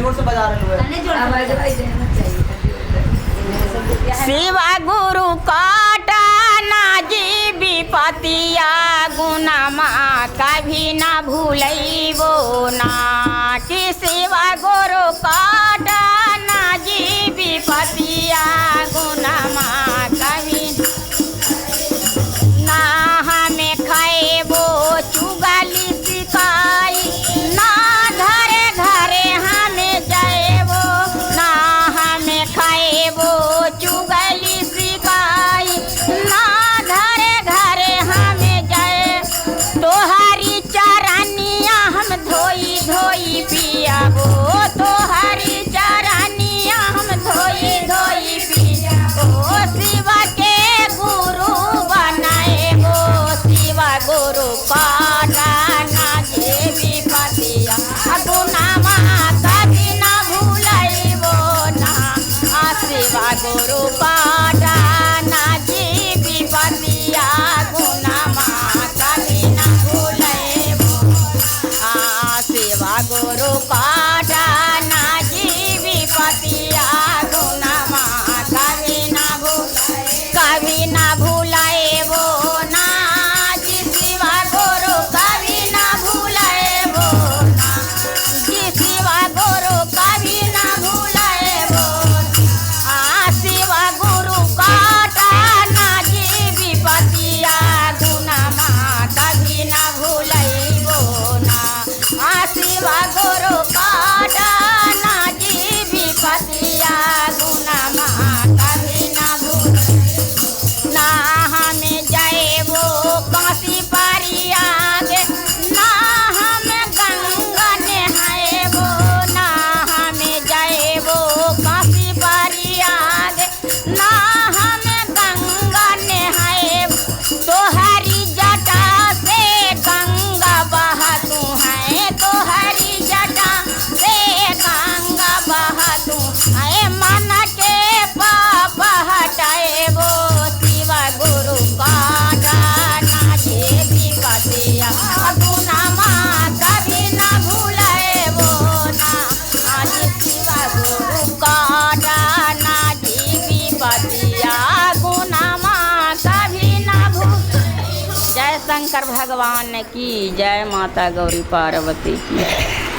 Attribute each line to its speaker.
Speaker 1: जोर से बजा रहे
Speaker 2: शिवा गुरु काटा ना जी विपतिया गुनामा कभी ना भूलैबो ना कि शिवा गुरु काटा ना जी विपतिया गुनामा कभी ना हमें खाएबो चुगली सिखाई ना घरे घरे हमें जाएबो ना हमें खाएबो चुगली सिखाई ना घरे घरे हमें जाए तोहरी चरनिया हम धोई धोई पियाबो तोहरी चरनिया हम धोई धोई पियाबो शिवा के गुरु बनाएबो शिवा गुरु काटा ना जेबी पतिया गुनामा कभी ना भूलैबो ना शिवा गुरु काटा ना जेबी पतिया गुनामा कभी ना भूलैबो शिवा गुरु काटा ना जेबी पतिया गुनामा कभी ना भूलैबो ना जी शिवा गुरु कभी ना भूलैबो ना जी शिवा गुरु कभी ना भूलैबो शिवा गुरु काटा ना जी विपतिया गुनामा कभी ना भूलैबो ना शिवा गुरु काटा ना जी विपतिया गुनामा कभी ना भूलैबो ना हमें जाएबो काशी परियागे ना हमें गंगा नहाएबो ना हमें जाएबो काशी परियागे ना हमें गंगा नहाएबो तोहरी जटा से गंगा बहतू है तोहरी जटा से गंगा बहतू है मन के पाप हटाएबो शिवा गुरु काटा ना जेबी पतिया गुनामा कभी ना भूलैबो ना आज शिवा गुरु काटा ना जेबी पतिया गुनामा कभी ना भूल। जय शंकर भगवान की जय, माता गौरी पार्वती की।